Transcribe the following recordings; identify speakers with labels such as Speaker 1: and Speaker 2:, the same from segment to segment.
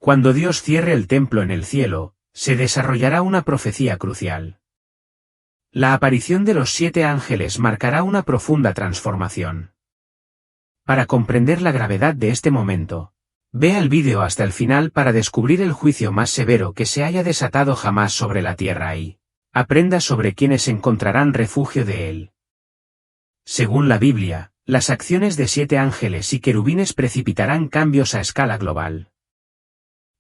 Speaker 1: Cuando Dios cierre el templo en el cielo, se desarrollará una profecía crucial. La aparición de los 7 ángeles marcará una profunda transformación. Para comprender la gravedad de este momento, vea el vídeo hasta el final para descubrir el juicio más severo que se haya desatado jamás sobre la tierra y aprenda sobre quienes encontrarán refugio de él. Según la Biblia, las acciones de 7 ángeles y querubines precipitarán cambios a escala global.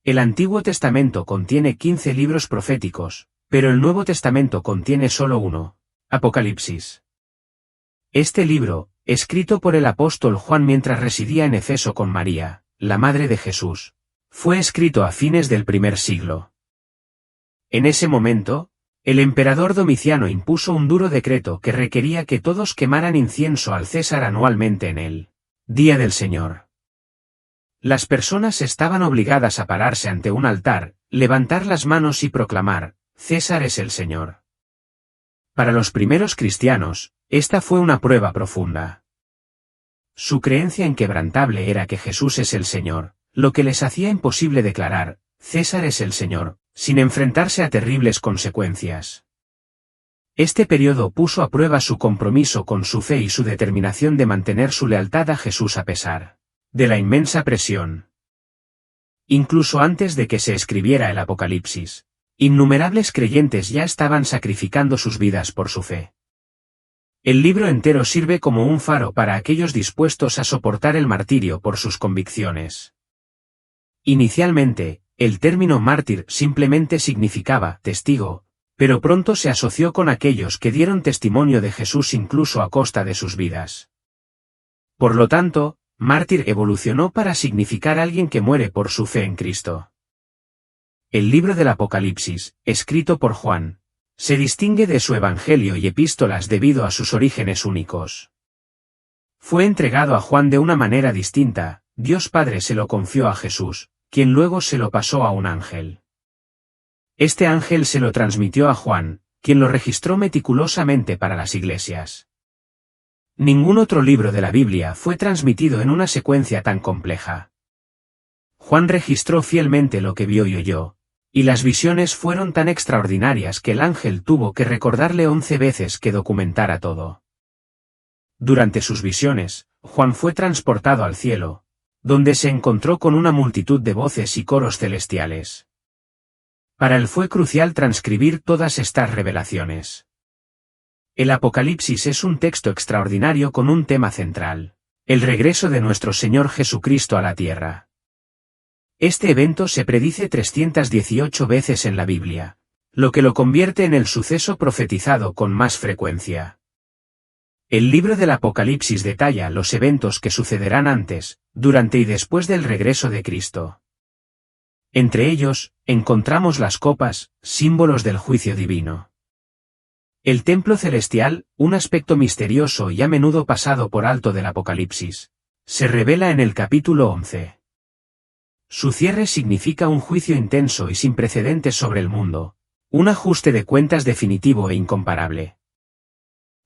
Speaker 1: El Antiguo Testamento contiene 15 libros proféticos, pero el Nuevo Testamento contiene solo uno, Apocalipsis. Este libro, escrito por el apóstol Juan mientras residía en Efeso con María, la madre de Jesús, fue escrito a fines del primer siglo. En ese momento, el emperador Domiciano impuso un duro decreto que requería que todos quemaran incienso al César anualmente en el Día del Señor. Las personas estaban obligadas a pararse ante un altar, levantar las manos y proclamar, César es el Señor. Para los primeros cristianos, esta fue una prueba profunda. Su creencia inquebrantable era que Jesús es el Señor, lo que les hacía imposible declarar, César es el Señor, sin enfrentarse a terribles consecuencias. Este periodo puso a prueba su compromiso con su fe y su determinación de mantener su lealtad a Jesús a pesar de la inmensa presión. Incluso antes de que se escribiera el Apocalipsis, innumerables creyentes ya estaban sacrificando sus vidas por su fe. El libro entero sirve como un faro para aquellos dispuestos a soportar el martirio por sus convicciones. Inicialmente, el término mártir simplemente significaba testigo, pero pronto se asoció con aquellos que dieron testimonio de Jesús incluso a costa de sus vidas. Por lo tanto, mártir evolucionó para significar alguien que muere por su fe en Cristo. El libro del Apocalipsis, escrito por Juan, se distingue de su evangelio y epístolas debido a sus orígenes únicos. Fue entregado a Juan de una manera distinta, Dios Padre se lo confió a Jesús, quien luego se lo pasó a un ángel. Este ángel se lo transmitió a Juan, quien lo registró meticulosamente para las iglesias. Ningún otro libro de la Biblia fue transmitido en una secuencia tan compleja. Juan registró fielmente lo que vio y oyó, y las visiones fueron tan extraordinarias que el ángel tuvo que recordarle 11 veces que documentara todo. Durante sus visiones, Juan fue transportado al cielo, donde se encontró con una multitud de voces y coros celestiales. Para él fue crucial transcribir todas estas revelaciones. El Apocalipsis es un texto extraordinario con un tema central, el regreso de nuestro Señor Jesucristo a la tierra. Este evento se predice 318 veces en la Biblia, lo que lo convierte en el suceso profetizado con más frecuencia. El libro del Apocalipsis detalla los eventos que sucederán antes, durante y después del regreso de Cristo. Entre ellos, encontramos las copas, símbolos del juicio divino. El templo celestial, un aspecto misterioso y a menudo pasado por alto del Apocalipsis, se revela en el capítulo 11. Su cierre significa un juicio intenso y sin precedentes sobre el mundo, un ajuste de cuentas definitivo e incomparable.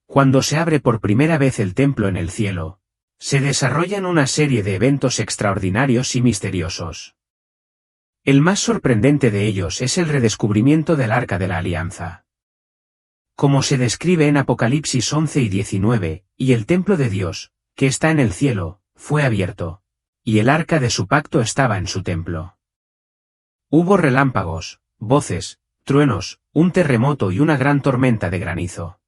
Speaker 1: Cuando se abre por primera vez el templo en el cielo, se desarrollan una serie de eventos extraordinarios y misteriosos. El más sorprendente de ellos es el redescubrimiento del Arca de la Alianza. Como se describe en Apocalipsis 11 y 19, y el templo de Dios, que está en el cielo, fue abierto, y el arca de su pacto estaba en su templo. Hubo relámpagos, voces, truenos, un terremoto y una gran tormenta de granizo.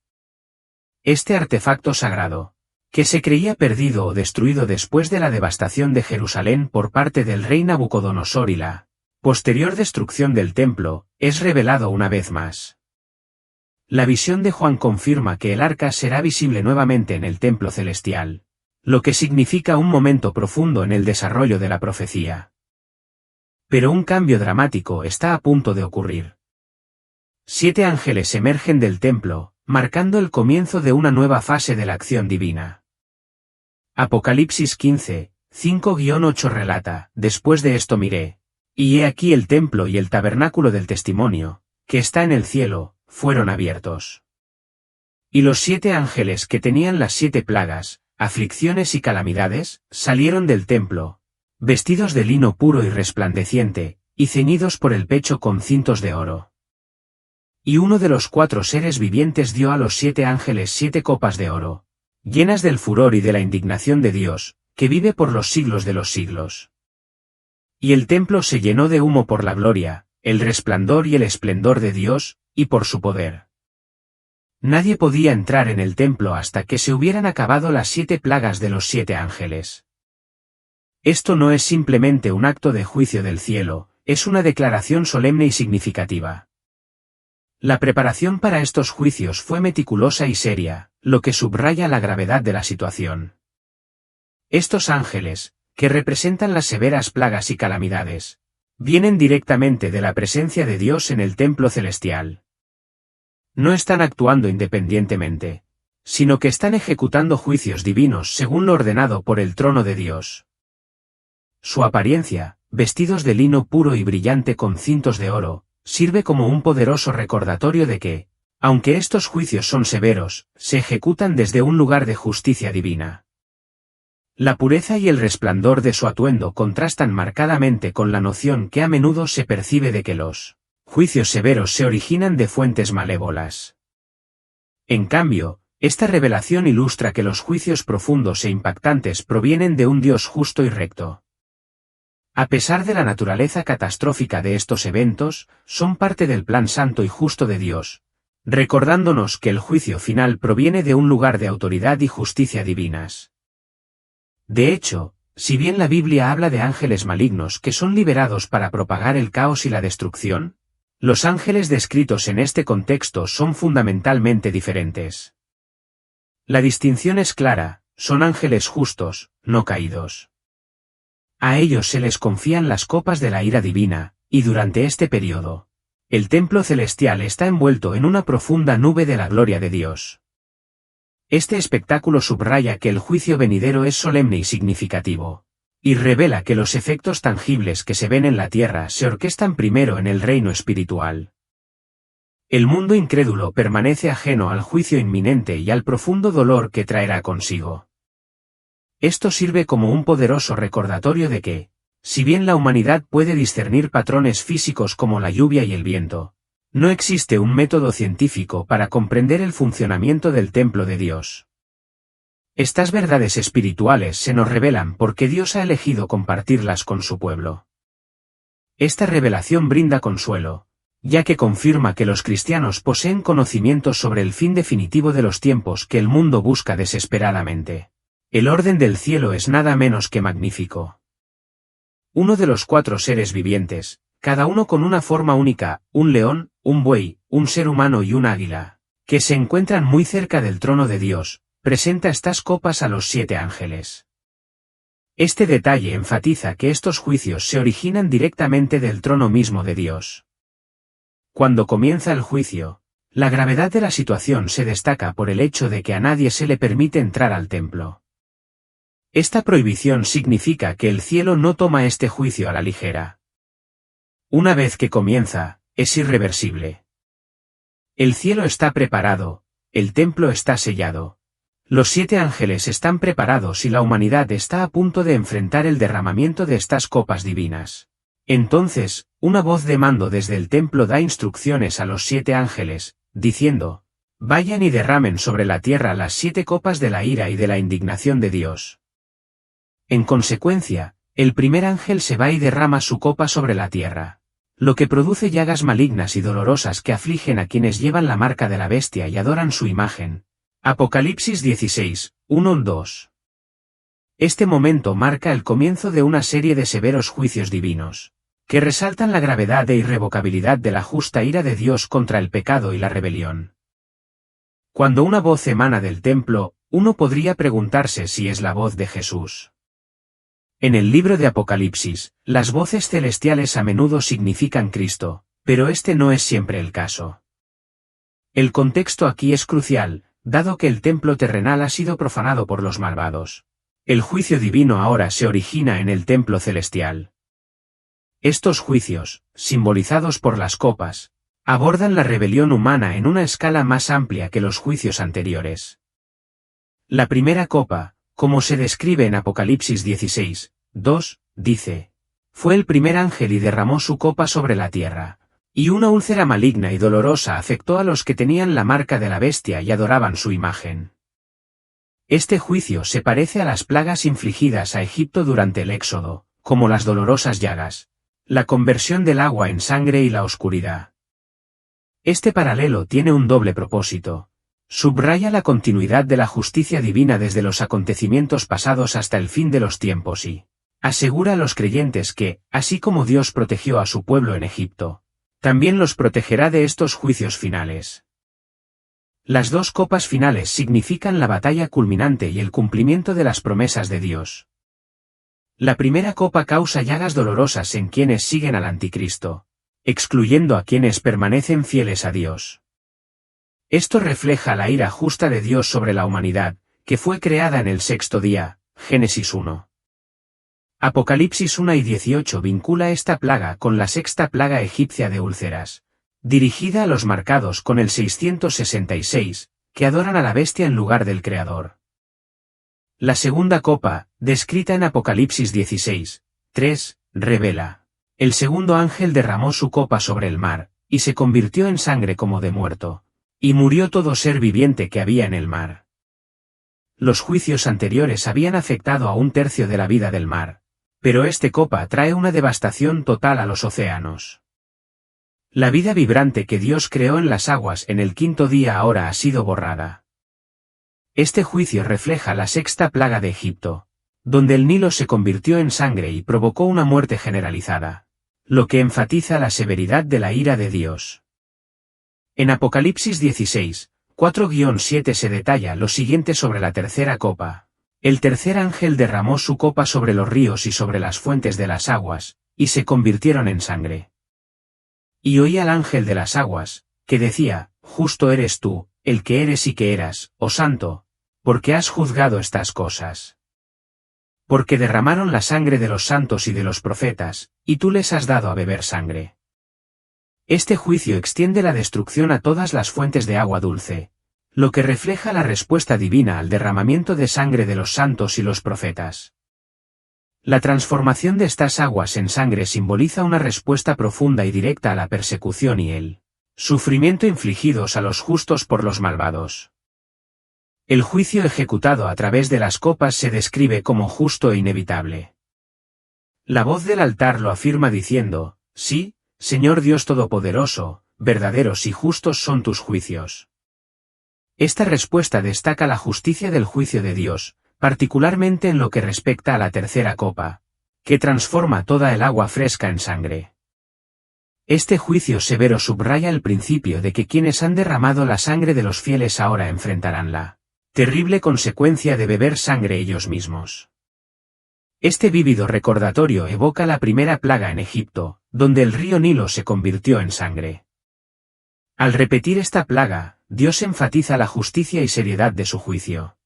Speaker 1: Este artefacto sagrado, que se creía perdido o destruido después de la devastación de Jerusalén por parte del rey Nabucodonosor y la posterior destrucción del templo, es revelado una vez más. La visión de Juan confirma que el arca será visible nuevamente en el templo celestial, lo que significa un momento profundo en el desarrollo de la profecía. Pero un cambio dramático está a punto de ocurrir. 7 ángeles emergen del templo, marcando el comienzo de una nueva fase de la acción divina. Apocalipsis 15, 5-8 relata, después de esto miré, y he aquí el templo y el tabernáculo del testimonio, que está en el cielo, fueron abiertos. Y los 7 ángeles que tenían las 7 plagas, aflicciones y calamidades, salieron del templo, vestidos de lino puro y resplandeciente, y ceñidos por el pecho con cintos de oro. Y uno de los 4 seres vivientes dio a los 7 ángeles 7 copas de oro, llenas del furor y de la indignación de Dios, que vive por los siglos de los siglos. Y el templo se llenó de humo por la gloria, el resplandor y el esplendor de Dios, y por su poder. Nadie podía entrar en el templo hasta que se hubieran acabado las 7 plagas de los 7 ángeles. Esto no es simplemente un acto de juicio del cielo, es una declaración solemne y significativa. La preparación para estos juicios fue meticulosa y seria, lo que subraya la gravedad de la situación. Estos ángeles, que representan las severas plagas y calamidades, vienen directamente de la presencia de Dios en el templo celestial. No están actuando independientemente, sino que están ejecutando juicios divinos según lo ordenado por el trono de Dios. Su apariencia, vestidos de lino puro y brillante con cintos de oro, sirve como un poderoso recordatorio de que, aunque estos juicios son severos, se ejecutan desde un lugar de justicia divina. La pureza y el resplandor de su atuendo contrastan marcadamente con la noción que a menudo se percibe de que los juicios severos se originan de fuentes malévolas. En cambio, esta revelación ilustra que los juicios profundos e impactantes provienen de un Dios justo y recto. A pesar de la naturaleza catastrófica de estos eventos, son parte del plan santo y justo de Dios, recordándonos que el juicio final proviene de un lugar de autoridad y justicia divinas. De hecho, si bien la Biblia habla de ángeles malignos que son liberados para propagar el caos y la destrucción, los ángeles descritos en este contexto son fundamentalmente diferentes. La distinción es clara, son ángeles justos, no caídos. A ellos se les confían las copas de la ira divina, y durante este periodo, el templo celestial está envuelto en una profunda nube de la gloria de Dios. Este espectáculo subraya que el juicio venidero es solemne y significativo, y revela que los efectos tangibles que se ven en la tierra se orquestan primero en el reino espiritual. El mundo incrédulo permanece ajeno al juicio inminente y al profundo dolor que traerá consigo. Esto sirve como un poderoso recordatorio de que, si bien la humanidad puede discernir patrones físicos como la lluvia y el viento, no existe un método científico para comprender el funcionamiento del templo de Dios. Estas verdades espirituales se nos revelan porque Dios ha elegido compartirlas con su pueblo. Esta revelación brinda consuelo, ya que confirma que los cristianos poseen conocimientos sobre el fin definitivo de los tiempos que el mundo busca desesperadamente. El orden del cielo es nada menos que magnífico. Uno de los 4 seres vivientes, cada uno con una forma única, un león, un buey, un ser humano y un águila, que se encuentran muy cerca del trono de Dios, presenta estas copas a los 7 ángeles. Este detalle enfatiza que estos juicios se originan directamente del trono mismo de Dios. Cuando comienza el juicio, la gravedad de la situación se destaca por el hecho de que a nadie se le permite entrar al templo. Esta prohibición significa que el cielo no toma este juicio a la ligera. Una vez que comienza, es irreversible. El cielo está preparado, el templo está sellado. Los 7 ángeles están preparados y la humanidad está a punto de enfrentar el derramamiento de estas copas divinas. Entonces, una voz de mando desde el templo da instrucciones a los 7 ángeles, diciendo: vayan y derramen sobre la tierra las 7 copas de la ira y de la indignación de Dios. En consecuencia, el primer ángel se va y derrama su copa sobre la tierra, lo que produce llagas malignas y dolorosas que afligen a quienes llevan la marca de la bestia y adoran su imagen. Apocalipsis 16, 1-2. Este momento marca el comienzo de una serie de severos juicios divinos, que resaltan la gravedad e irrevocabilidad de la justa ira de Dios contra el pecado y la rebelión. Cuando una voz emana del templo, uno podría preguntarse si es la voz de Jesús. En el libro de Apocalipsis, las voces celestiales a menudo significan Cristo, pero este no es siempre el caso. El contexto aquí es crucial, dado que el templo terrenal ha sido profanado por los malvados. El juicio divino ahora se origina en el templo celestial. Estos juicios, simbolizados por las copas, abordan la rebelión humana en una escala más amplia que los juicios anteriores. La primera copa, como se describe en Apocalipsis 16, 2, dice: Fue el primer ángel y derramó su copa sobre la tierra. Y una úlcera maligna y dolorosa afectó a los que tenían la marca de la bestia y adoraban su imagen. Este juicio se parece a las plagas infligidas a Egipto durante el Éxodo, como las dolorosas llagas, la conversión del agua en sangre y la oscuridad. Este paralelo tiene un doble propósito. Subraya la continuidad de la justicia divina desde los acontecimientos pasados hasta el fin de los tiempos y asegura a los creyentes que, así como Dios protegió a su pueblo en Egipto, también los protegerá de estos juicios finales. Las dos copas finales significan la batalla culminante y el cumplimiento de las promesas de Dios. La primera copa causa llagas dolorosas en quienes siguen al anticristo, excluyendo a quienes permanecen fieles a Dios. Esto refleja la ira justa de Dios sobre la humanidad, que fue creada en el sexto día, Génesis 1. Apocalipsis 1 y 18 vincula esta plaga con la sexta plaga egipcia de úlceras, dirigida a los marcados con el 666, que adoran a la bestia en lugar del Creador. La segunda copa, descrita en Apocalipsis 16, 3, revela: el segundo ángel derramó su copa sobre el mar, y se convirtió en sangre como de muerto. Y murió todo ser viviente que había en el mar. Los juicios anteriores habían afectado a un tercio de la vida del mar, pero este copa trae una devastación total a los océanos. La vida vibrante que Dios creó en las aguas en el quinto día ahora ha sido borrada. Este juicio refleja la sexta plaga de Egipto, donde el Nilo se convirtió en sangre y provocó una muerte generalizada, lo que enfatiza la severidad de la ira de Dios. En Apocalipsis 16, 4-7 se detalla lo siguiente sobre la tercera copa. El tercer ángel derramó su copa sobre los ríos y sobre las fuentes de las aguas, y se convirtieron en sangre. Y oí al ángel de las aguas, que decía: justo eres tú, el que eres y que eras, oh Santo, porque has juzgado estas cosas. Porque derramaron la sangre de los santos y de los profetas, y tú les has dado a beber sangre. Este juicio extiende la destrucción a todas las fuentes de agua dulce, lo que refleja la respuesta divina al derramamiento de sangre de los santos y los profetas. La transformación de estas aguas en sangre simboliza una respuesta profunda y directa a la persecución y el sufrimiento infligidos a los justos por los malvados. El juicio ejecutado a través de las copas se describe como justo e inevitable. La voz del altar lo afirma diciendo: sí, Señor Dios Todopoderoso, verdaderos y justos son tus juicios. Esta respuesta destaca la justicia del juicio de Dios, particularmente en lo que respecta a la tercera copa, que transforma toda el agua fresca en sangre. Este juicio severo subraya el principio de que quienes han derramado la sangre de los fieles ahora enfrentarán la terrible consecuencia de beber sangre ellos mismos. Este vívido recordatorio evoca la primera plaga en Egipto, donde el río Nilo se convirtió en sangre. Al repetir esta plaga, Dios enfatiza la justicia y seriedad de su juicio.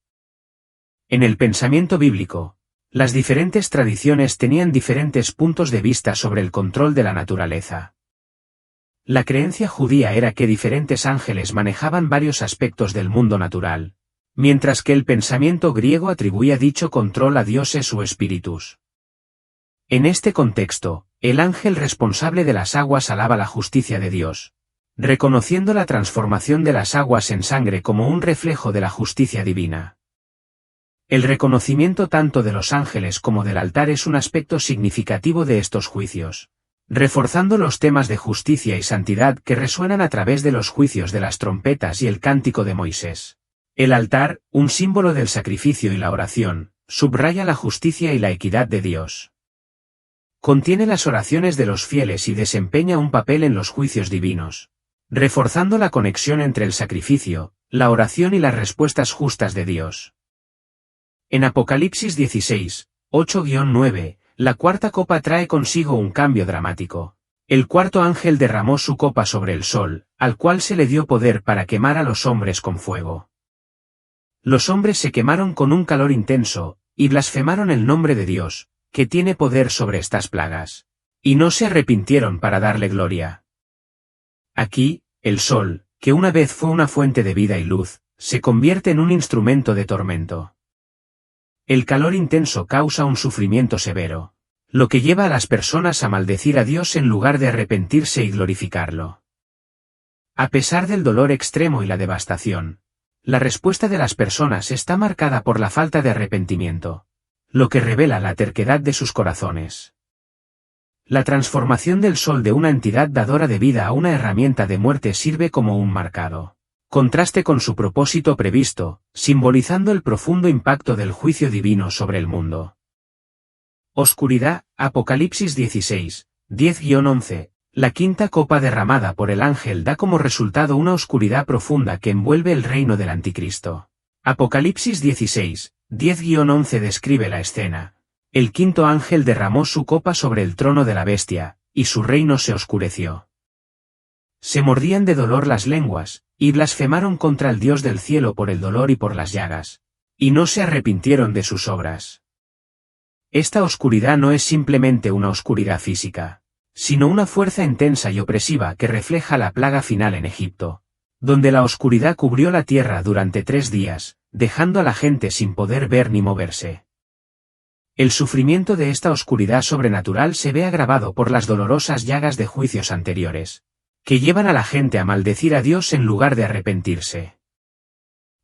Speaker 1: En el pensamiento bíblico, las diferentes tradiciones tenían diferentes puntos de vista sobre el control de la naturaleza. La creencia judía era que diferentes ángeles manejaban varios aspectos del mundo natural, mientras que el pensamiento griego atribuía dicho control a dioses o espíritus. En este contexto, el ángel responsable de las aguas alaba la justicia de Dios, reconociendo la transformación de las aguas en sangre como un reflejo de la justicia divina. El reconocimiento tanto de los ángeles como del altar es un aspecto significativo de estos juicios, reforzando los temas de justicia y santidad que resuenan a través de los juicios de las trompetas y el cántico de Moisés. El altar, un símbolo del sacrificio y la oración, subraya la justicia y la equidad de Dios. Contiene las oraciones de los fieles y desempeña un papel en los juicios divinos, reforzando la conexión entre el sacrificio, la oración y las respuestas justas de Dios. En Apocalipsis 16, 8-9, la cuarta copa trae consigo un cambio dramático. El cuarto ángel derramó su copa sobre el sol, al cual se le dio poder para quemar a los hombres con fuego. Los hombres se quemaron con un calor intenso, y blasfemaron el nombre de Dios, que tiene poder sobre estas plagas. Y no se arrepintieron para darle gloria. Aquí, el sol, que una vez fue una fuente de vida y luz, se convierte en un instrumento de tormento. El calor intenso causa un sufrimiento severo. lo que lleva a las personas a maldecir a Dios en lugar de arrepentirse y glorificarlo. A pesar del dolor extremo y la devastación, la respuesta de las personas está marcada por la falta de arrepentimiento, lo que revela la terquedad de sus corazones. La transformación del sol de una entidad dadora de vida a una herramienta de muerte sirve como un marcado contraste con su propósito previsto, simbolizando el profundo impacto del juicio divino sobre el mundo. Oscuridad, Apocalipsis 16, 10-11. La quinta copa derramada por el ángel da como resultado una oscuridad profunda que envuelve el reino del anticristo. Apocalipsis 16, 10-11 describe la escena. El quinto ángel derramó su copa sobre el trono de la bestia, y su reino se oscureció. Se mordían de dolor las lenguas, y blasfemaron contra el Dios del cielo por el dolor y por las llagas. Y no se arrepintieron de sus obras. Esta oscuridad no es simplemente una oscuridad física, sino una fuerza intensa y opresiva que refleja la plaga final en Egipto, donde la oscuridad cubrió la tierra durante 3 días, dejando a la gente sin poder ver ni moverse. El sufrimiento de esta oscuridad sobrenatural se ve agravado por las dolorosas llagas de juicios anteriores, que llevan a la gente a maldecir a Dios en lugar de arrepentirse.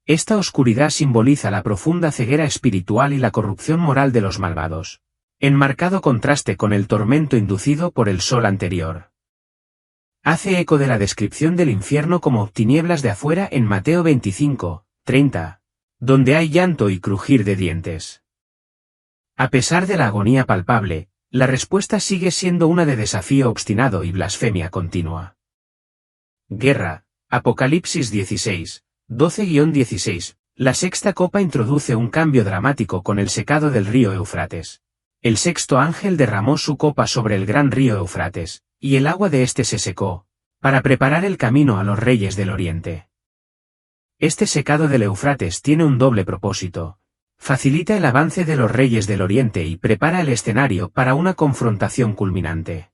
Speaker 1: Esta oscuridad simboliza la profunda ceguera espiritual y la corrupción moral de los malvados, en marcado contraste con el tormento inducido por el sol anterior. Hace eco de la descripción del infierno como tinieblas de afuera en Mateo 25, 30, donde hay llanto y crujir de dientes. A pesar de la agonía palpable, la respuesta sigue siendo una de desafío obstinado y blasfemia continua. Guerra, Apocalipsis 16, 12-16. La sexta copa introduce un cambio dramático con el secado del río Eufrates. El sexto ángel derramó su copa sobre el gran río Eufrates, y el agua de este se secó, para preparar el camino a los reyes del oriente. Este secado del Eufrates tiene un doble propósito. Facilita el avance de los reyes del oriente y prepara el escenario para una confrontación culminante.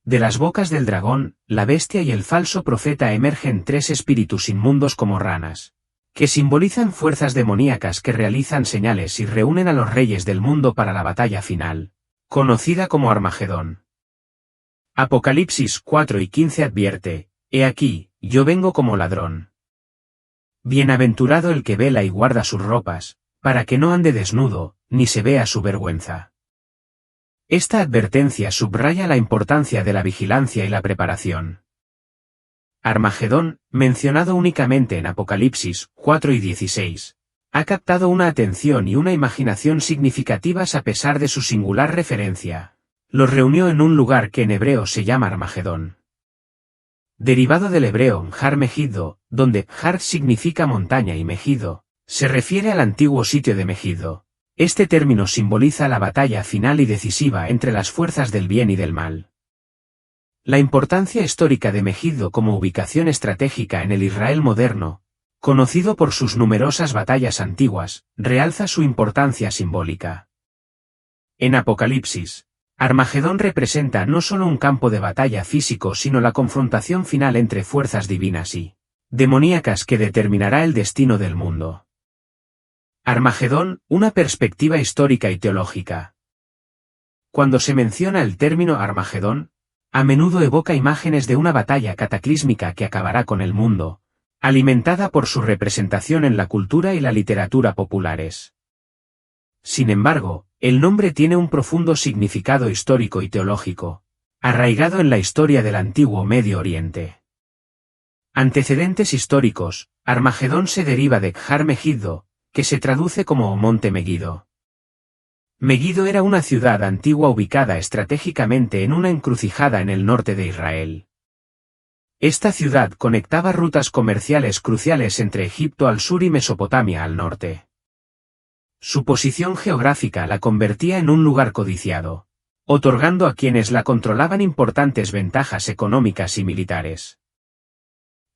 Speaker 1: De las bocas del dragón, la bestia y el falso profeta emergen 3 espíritus inmundos como ranas, que simbolizan fuerzas demoníacas que realizan señales y reúnen a los reyes del mundo para la batalla final, conocida como Armagedón. Apocalipsis 4:15 advierte, «He aquí, yo vengo como ladrón. Bienaventurado el que vela y guarda sus ropas, para que no ande desnudo, ni se vea su vergüenza». Esta advertencia subraya la importancia de la vigilancia y la preparación. Armagedón, mencionado únicamente en Apocalipsis 4:16, ha captado una atención y una imaginación significativas a pesar de su singular referencia. Los reunió en un lugar que en hebreo se llama Armagedón. Derivado del hebreo Har Megiddo, donde Har significa montaña y Megiddo, se refiere al antiguo sitio de Megiddo. Este término simboliza la batalla final y decisiva entre las fuerzas del bien y del mal. La importancia histórica de Megiddo como ubicación estratégica en el Israel moderno, conocido por sus numerosas batallas antiguas, realza su importancia simbólica. En Apocalipsis, Armagedón representa no solo un campo de batalla físico sino la confrontación final entre fuerzas divinas y demoníacas que determinará el destino del mundo. Armagedón, una perspectiva histórica y teológica. Cuando se menciona el término Armagedón, a menudo evoca imágenes de una batalla cataclísmica que acabará con el mundo, alimentada por su representación en la cultura y la literatura populares. Sin embargo, el nombre tiene un profundo significado histórico y teológico, arraigado en la historia del antiguo Medio Oriente. Antecedentes históricos, Armagedón se deriva de Har Megiddo, que se traduce como Monte Megiddo. Megiddo era una ciudad antigua ubicada estratégicamente en una encrucijada en el norte de Israel. Esta ciudad conectaba rutas comerciales cruciales entre Egipto al sur y Mesopotamia al norte. Su posición geográfica la convertía en un lugar codiciado, otorgando a quienes la controlaban importantes ventajas económicas y militares.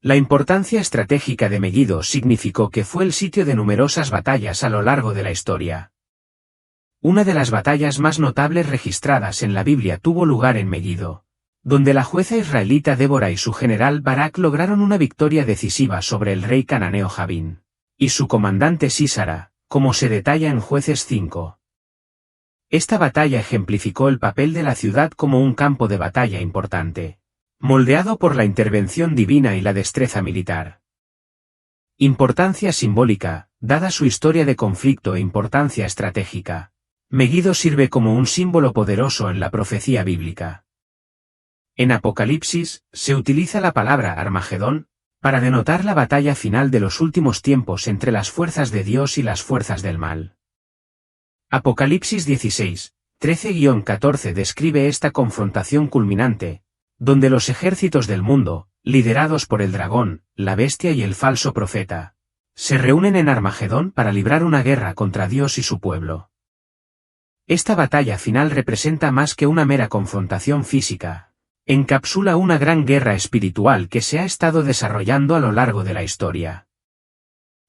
Speaker 1: La importancia estratégica de Megiddo significó que fue el sitio de numerosas batallas a lo largo de la historia. Una de las batallas más notables registradas en la Biblia tuvo lugar en Megiddo, donde la jueza israelita Débora y su general Barak lograron una victoria decisiva sobre el rey cananeo Jabín y su comandante Sísara, como se detalla en Jueces 5. Esta batalla ejemplificó el papel de la ciudad como un campo de batalla importante, moldeado por la intervención divina y la destreza militar. Importancia simbólica, dada su historia de conflicto e importancia estratégica. Meguido sirve como un símbolo poderoso en la profecía bíblica. En Apocalipsis, se utiliza la palabra Armagedón, para denotar la batalla final de los últimos tiempos entre las fuerzas de Dios y las fuerzas del mal. Apocalipsis 16, 13-14 describe esta confrontación culminante, donde los ejércitos del mundo, liderados por el dragón, la bestia y el falso profeta, se reúnen en Armagedón para librar una guerra contra Dios y su pueblo. Esta batalla final representa más que una mera confrontación física. Encapsula una gran guerra espiritual que se ha estado desarrollando a lo largo de la historia.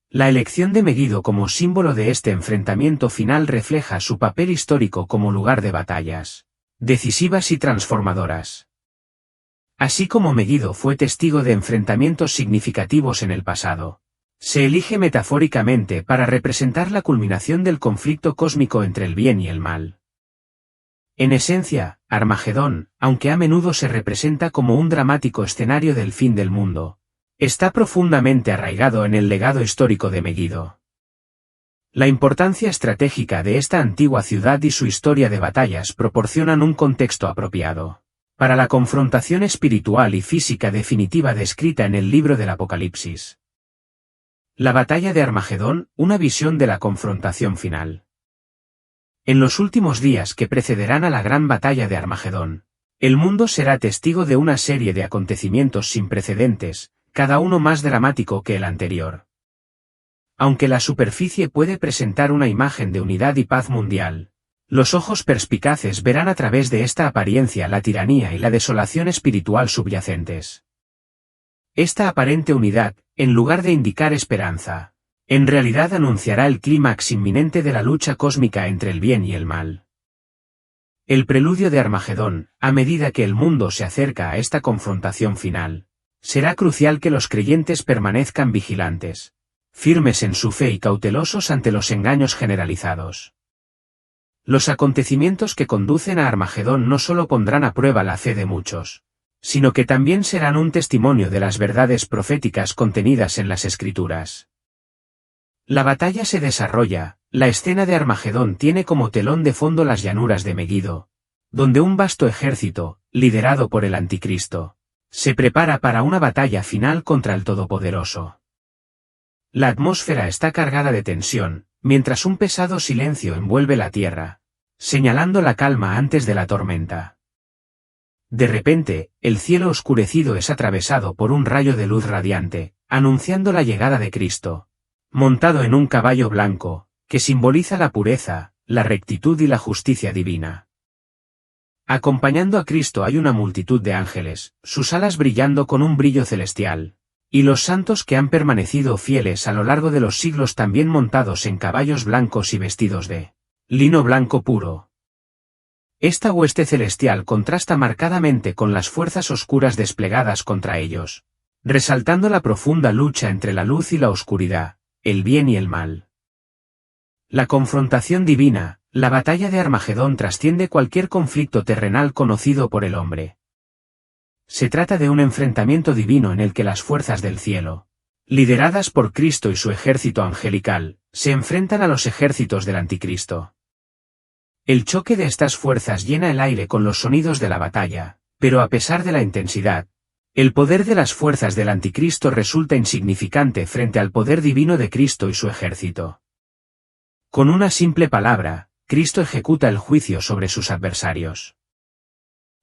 Speaker 1: La elección de Meguido como símbolo de este enfrentamiento final refleja su papel histórico como lugar de batallas decisivas y transformadoras. Así como Meguido fue testigo de enfrentamientos significativos en el pasado, se elige metafóricamente para representar la culminación del conflicto cósmico entre el bien y el mal. En esencia, Armagedón, aunque a menudo se representa como un dramático escenario del fin del mundo, está profundamente arraigado en el legado histórico de Meguido. La importancia estratégica de esta antigua ciudad y su historia de batallas proporcionan un contexto apropiado para la confrontación espiritual y física definitiva descrita en el libro del Apocalipsis. La batalla de Armagedón, una visión de la confrontación final. En los últimos días que precederán a la gran batalla de Armagedón, el mundo será testigo de una serie de acontecimientos sin precedentes, cada uno más dramático que el anterior. Aunque la superficie puede presentar una imagen de unidad y paz mundial, los ojos perspicaces verán a través de esta apariencia la tiranía y la desolación espiritual subyacentes. Esta aparente unidad, en lugar de indicar esperanza, en realidad anunciará el clímax inminente de la lucha cósmica entre el bien y el mal. El preludio de Armagedón, a medida que el mundo se acerca a esta confrontación final, será crucial que los creyentes permanezcan vigilantes, firmes en su fe y cautelosos ante los engaños generalizados. Los acontecimientos que conducen a Armagedón no solo pondrán a prueba la fe de muchos, sino que también serán un testimonio de las verdades proféticas contenidas en las Escrituras. La batalla se desarrolla, la escena de Armagedón tiene como telón de fondo las llanuras de Meguido, donde un vasto ejército, liderado por el Anticristo, se prepara para una batalla final contra el Todopoderoso. La atmósfera está cargada de tensión, mientras un pesado silencio envuelve la tierra, señalando la calma antes de la tormenta. De repente, el cielo oscurecido es atravesado por un rayo de luz radiante, anunciando la llegada de Cristo, montado en un caballo blanco, que simboliza la pureza, la rectitud y la justicia divina. Acompañando a Cristo hay una multitud de ángeles, sus alas brillando con un brillo celestial, y los santos que han permanecido fieles a lo largo de los siglos también montados en caballos blancos y vestidos de lino blanco puro. Esta hueste celestial contrasta marcadamente con las fuerzas oscuras desplegadas contra ellos, resaltando la profunda lucha entre la luz y la oscuridad, el bien y el mal. La confrontación divina, la batalla de Armagedón trasciende cualquier conflicto terrenal conocido por el hombre. Se trata de un enfrentamiento divino en el que las fuerzas del cielo, lideradas por Cristo y su ejército angelical, se enfrentan a los ejércitos del Anticristo. El choque de estas fuerzas llena el aire con los sonidos de la batalla, pero a pesar de la intensidad, el poder de las fuerzas del Anticristo resulta insignificante frente al poder divino de Cristo y su ejército. Con una simple palabra, Cristo ejecuta el juicio sobre sus adversarios.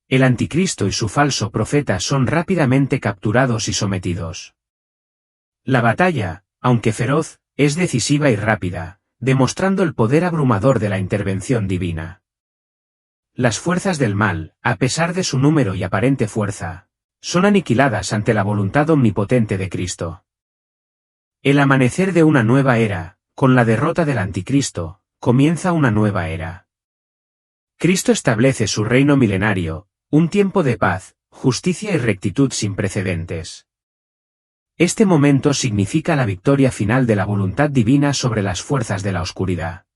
Speaker 1: El Anticristo y su falso profeta son rápidamente capturados y sometidos. La batalla, aunque feroz, es decisiva y rápida, demostrando el poder abrumador de la intervención divina. Las fuerzas del mal, a pesar de su número y aparente fuerza, son aniquiladas ante la voluntad omnipotente de Cristo. El amanecer de una nueva era, con la derrota del Anticristo, comienza una nueva era. Cristo establece su reino milenario, un tiempo de paz, justicia y rectitud sin precedentes. Este momento significa la victoria final de la voluntad divina sobre las fuerzas de la oscuridad.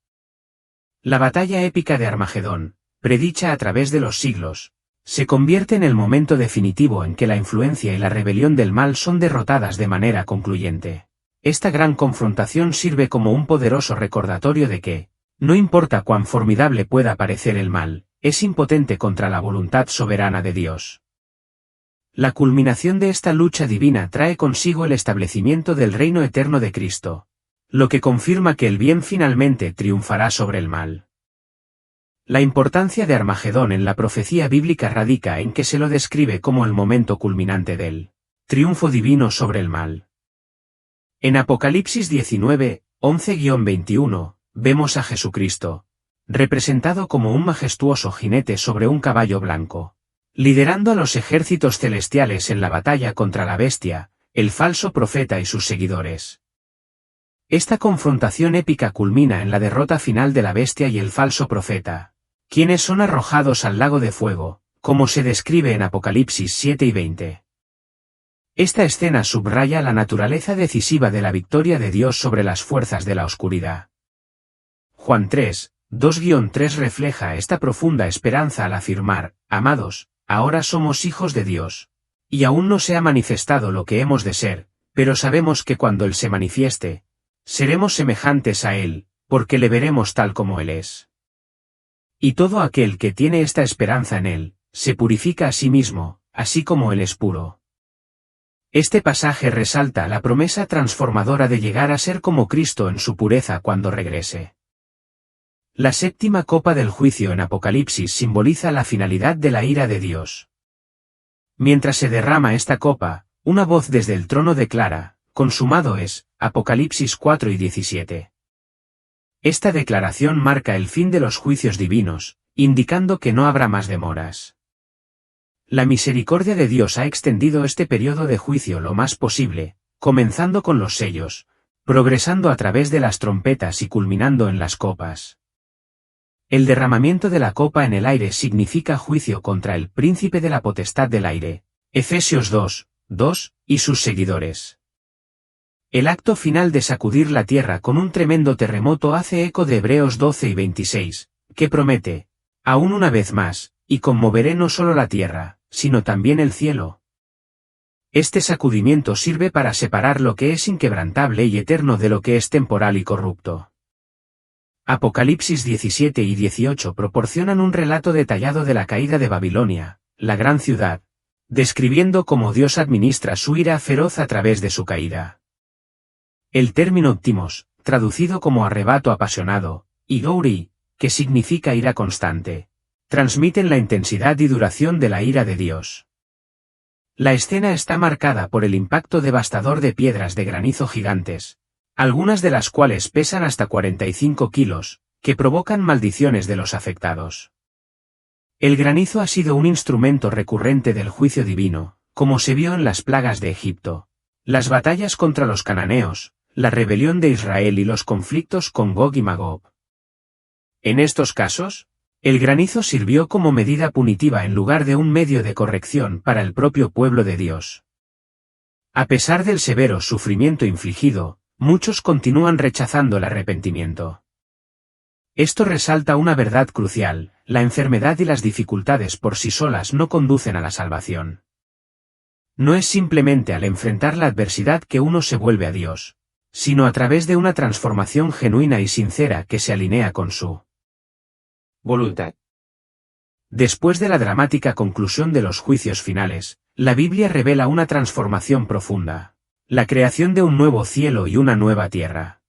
Speaker 1: La batalla épica de Armagedón, predicha a través de los siglos, se convierte en el momento definitivo en que la influencia y la rebelión del mal son derrotadas de manera concluyente. Esta gran confrontación sirve como un poderoso recordatorio de que, no importa cuán formidable pueda parecer el mal, es impotente contra la voluntad soberana de Dios. La culminación de esta lucha divina trae consigo el establecimiento del reino eterno de Cristo, lo que confirma que el bien finalmente triunfará sobre el mal. La importancia de Armagedón en la profecía bíblica radica en que se lo describe como el momento culminante del triunfo divino sobre el mal. En Apocalipsis 19, 11-21, vemos a Jesucristo, representado como un majestuoso jinete sobre un caballo blanco, liderando a los ejércitos celestiales en la batalla contra la bestia, el falso profeta y sus seguidores. Esta confrontación épica culmina en la derrota final de la bestia y el falso profeta, quienes son arrojados al lago de fuego, como se describe en Apocalipsis 7 y 20. Esta escena subraya la naturaleza decisiva de la victoria de Dios sobre las fuerzas de la oscuridad. Juan 3, 2-3 refleja esta profunda esperanza al afirmar, amados, ahora somos hijos de Dios. Y aún no se ha manifestado lo que hemos de ser, pero sabemos que cuando Él se manifieste, seremos semejantes a Él, porque le veremos tal como Él es. Y todo aquel que tiene esta esperanza en Él, se purifica a sí mismo, así como Él es puro. Este pasaje resalta la promesa transformadora de llegar a ser como Cristo en su pureza cuando regrese. La séptima copa del juicio en Apocalipsis simboliza la finalidad de la ira de Dios. Mientras se derrama esta copa, una voz desde el trono declara, consumado es, Apocalipsis 4 y 17. Esta declaración marca el fin de los juicios divinos, indicando que no habrá más demoras. La misericordia de Dios ha extendido este periodo de juicio lo más posible, comenzando con los sellos, progresando a través de las trompetas y culminando en las copas. El derramamiento de la copa en el aire significa juicio contra el príncipe de la potestad del aire, Efesios 2, 2, y sus seguidores. El acto final de sacudir la tierra con un tremendo terremoto hace eco de Hebreos 12 y 26, que promete, aún una vez más, y conmoveré no solo la tierra, sino también el cielo. Este sacudimiento sirve para separar lo que es inquebrantable y eterno de lo que es temporal y corrupto. Apocalipsis 17 y 18 proporcionan un relato detallado de la caída de Babilonia, la gran ciudad, describiendo cómo Dios administra su ira feroz a través de su caída. El término optimos, traducido como arrebato apasionado, y gouri, que significa ira constante, transmiten la intensidad y duración de la ira de Dios. La escena está marcada por el impacto devastador de piedras de granizo gigantes, algunas de las cuales pesan hasta 45 kilos, que provocan maldiciones de los afectados. El granizo ha sido un instrumento recurrente del juicio divino, como se vio en las plagas de Egipto, las batallas contra los cananeos, la rebelión de Israel y los conflictos con Gog y Magog. En estos casos, el granizo sirvió como medida punitiva en lugar de un medio de corrección para el propio pueblo de Dios. A pesar del severo sufrimiento infligido, muchos continúan rechazando el arrepentimiento. Esto resalta una verdad crucial: la enfermedad y las dificultades por sí solas no conducen a la salvación. No es simplemente al enfrentar la adversidad que uno se vuelve a Dios, sino a través de una transformación genuina y sincera que se alinea con su voluntad. Después de la dramática conclusión de los juicios finales, la Biblia revela una transformación profunda: la creación de un nuevo cielo y una nueva tierra.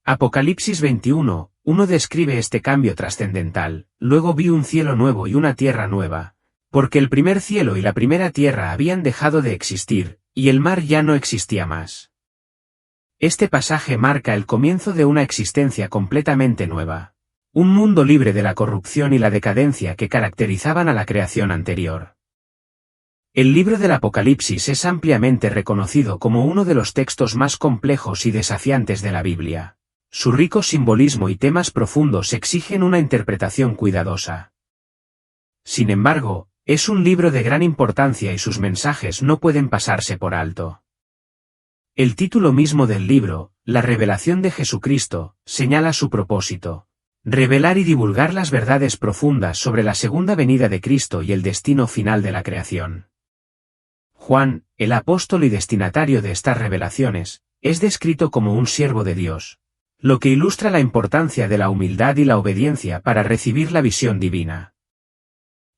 Speaker 1: Apocalipsis 21, 1 describe este cambio trascendental: luego vi un cielo nuevo y una tierra nueva, porque el primer cielo y la primera tierra habían dejado de existir, y el mar ya no existía más. Este pasaje marca el comienzo de una existencia completamente nueva. Un mundo libre de la corrupción y la decadencia que caracterizaban a la creación anterior. El libro del Apocalipsis es ampliamente reconocido como uno de los textos más complejos y desafiantes de la Biblia. Su rico simbolismo y temas profundos exigen una interpretación cuidadosa. Sin embargo, es un libro de gran importancia y sus mensajes no pueden pasarse por alto. El título mismo del libro, La revelación de Jesucristo, señala su propósito: revelar y divulgar las verdades profundas sobre la segunda venida de Cristo y el destino final de la creación. Juan, el apóstol y destinatario de estas revelaciones, es descrito como un siervo de Dios, lo que ilustra la importancia de la humildad y la obediencia para recibir la visión divina.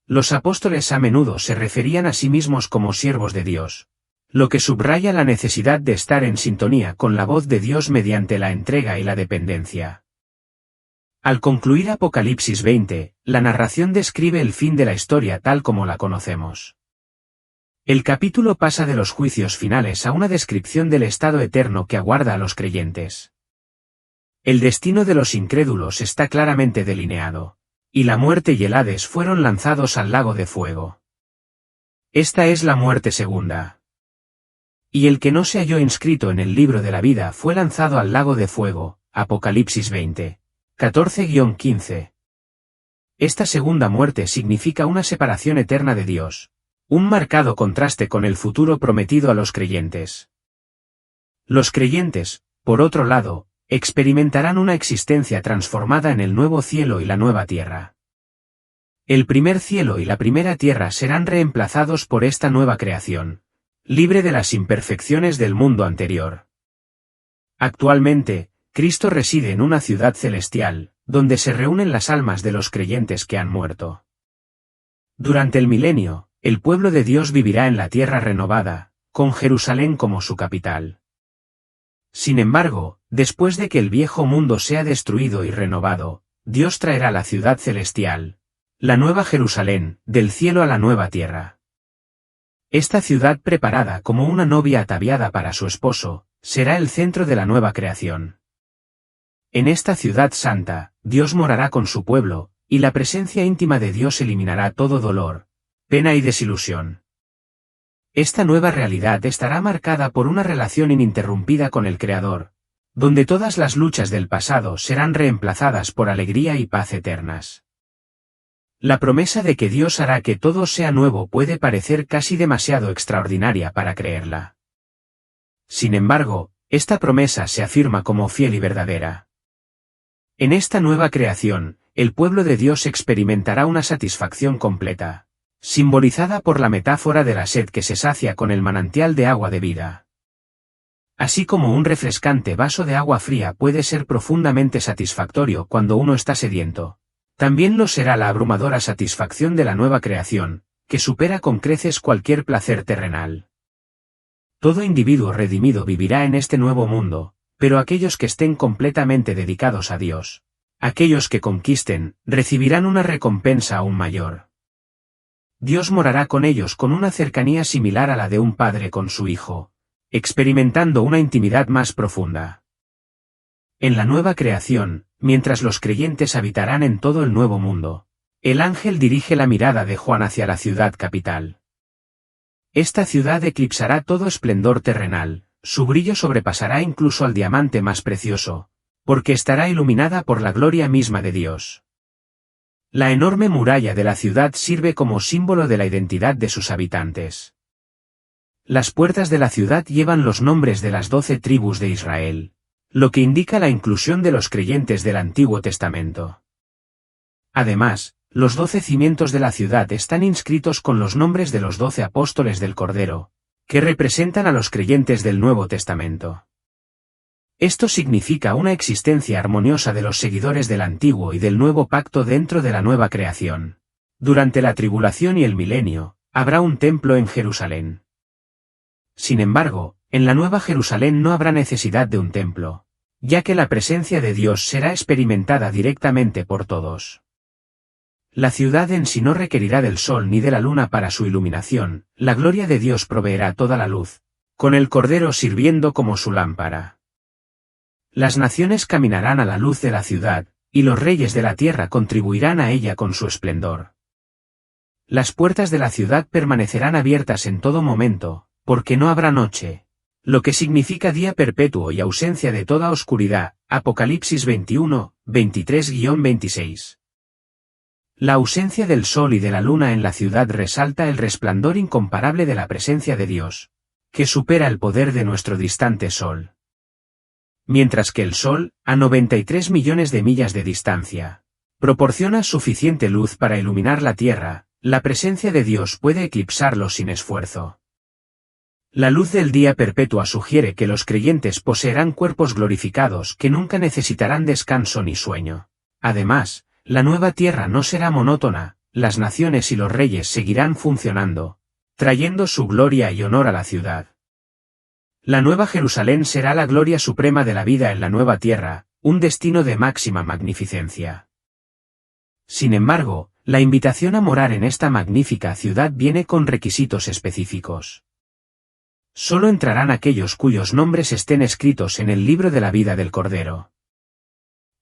Speaker 1: Los apóstoles a menudo se referían a sí mismos como siervos de Dios, lo que subraya la necesidad de estar en sintonía con la voz de Dios mediante la entrega y la dependencia. Al concluir Apocalipsis 20, la narración describe el fin de la historia tal como la conocemos. El capítulo pasa de los juicios finales a una descripción del estado eterno que aguarda a los creyentes. El destino de los incrédulos está claramente delineado, y la muerte y el Hades fueron lanzados al lago de fuego. Esta es la muerte segunda. Y el que no se halló inscrito en el libro de la vida fue lanzado al lago de fuego, Apocalipsis 20, 14-15. Esta segunda muerte significa una separación eterna de Dios, un marcado contraste con el futuro prometido a los creyentes. Los creyentes, por otro lado, experimentarán una existencia transformada en el nuevo cielo y la nueva tierra. El primer cielo y la primera tierra serán reemplazados por esta nueva creación, libre de las imperfecciones del mundo anterior. Actualmente, Cristo reside en una ciudad celestial, donde se reúnen las almas de los creyentes que han muerto. Durante el milenio, el pueblo de Dios vivirá en la tierra renovada, con Jerusalén como su capital. Sin embargo, después de que el viejo mundo sea destruido y renovado, Dios traerá la ciudad celestial, la nueva Jerusalén, del cielo a la nueva tierra. Esta ciudad preparada como una novia ataviada para su esposo, será el centro de la nueva creación. En esta ciudad santa, Dios morará con su pueblo, y la presencia íntima de Dios eliminará todo dolor, pena y desilusión. Esta nueva realidad estará marcada por una relación ininterrumpida con el Creador, donde todas las luchas del pasado serán reemplazadas por alegría y paz eternas. La promesa de que Dios hará que todo sea nuevo puede parecer casi demasiado extraordinaria para creerla. Sin embargo, esta promesa se afirma como fiel y verdadera. En esta nueva creación, el pueblo de Dios experimentará una satisfacción completa, simbolizada por la metáfora de la sed que se sacia con el manantial de agua de vida. Así como un refrescante vaso de agua fría puede ser profundamente satisfactorio cuando uno está sediento, también lo será la abrumadora satisfacción de la nueva creación, que supera con creces cualquier placer terrenal. Todo individuo redimido vivirá en este nuevo mundo, pero aquellos que estén completamente dedicados a Dios, aquellos que conquisten, recibirán una recompensa aún mayor. Dios morará con ellos con una cercanía similar a la de un padre con su hijo, experimentando una intimidad más profunda. En la nueva creación, mientras los creyentes habitarán en todo el nuevo mundo, el ángel dirige la mirada de Juan hacia la ciudad capital. Esta ciudad eclipsará todo esplendor terrenal, su brillo sobrepasará incluso al diamante más precioso, porque estará iluminada por la gloria misma de Dios. La enorme muralla de la ciudad sirve como símbolo de la identidad de sus habitantes. Las puertas de la ciudad llevan los nombres de las 12 tribus de Israel, lo que indica la inclusión de los creyentes del Antiguo Testamento. Además, los 12 cimientos de la ciudad están inscritos con los nombres de los 12 apóstoles del Cordero, que representan a los creyentes del Nuevo Testamento. Esto significa una existencia armoniosa de los seguidores del Antiguo y del Nuevo Pacto dentro de la nueva creación. Durante la tribulación y el milenio, habrá un templo en Jerusalén. Sin embargo, en la nueva Jerusalén no habrá necesidad de un templo, ya que la presencia de Dios será experimentada directamente por todos. La ciudad en sí no requerirá del sol ni de la luna para su iluminación, la gloria de Dios proveerá toda la luz, con el Cordero sirviendo como su lámpara. Las naciones caminarán a la luz de la ciudad, y los reyes de la tierra contribuirán a ella con su esplendor. Las puertas de la ciudad permanecerán abiertas en todo momento, porque no habrá noche, lo que significa día perpetuo y ausencia de toda oscuridad, Apocalipsis 21, 23-26. La ausencia del sol y de la luna en la ciudad resalta el resplandor incomparable de la presencia de Dios, que supera el poder de nuestro distante sol. mientras que el Sol, a 93 millones de millas de distancia, proporciona suficiente luz para iluminar la Tierra. La presencia de Dios puede eclipsarlo sin esfuerzo. La luz del día perpetua sugiere que los creyentes poseerán cuerpos glorificados que nunca necesitarán descanso ni sueño. Además, la nueva Tierra no será monótona, las naciones y los reyes seguirán funcionando, trayendo su gloria y honor a la ciudad. La Nueva Jerusalén será la gloria suprema de la vida en la nueva Tierra, un destino de máxima magnificencia. Sin embargo, la invitación a morar en esta magnífica ciudad viene con requisitos específicos. Solo entrarán aquellos cuyos nombres estén escritos en el libro de la vida del Cordero.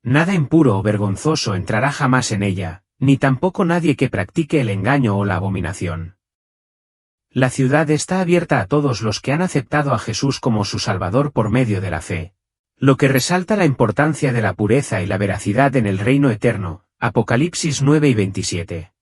Speaker 1: Nada impuro o vergonzoso entrará jamás en ella, ni tampoco nadie que practique el engaño o la abominación. La ciudad está abierta a todos los que han aceptado a Jesús como su Salvador por medio de la fe, lo que resalta la importancia de la pureza y la veracidad en el reino eterno. Apocalipsis 9 y 27.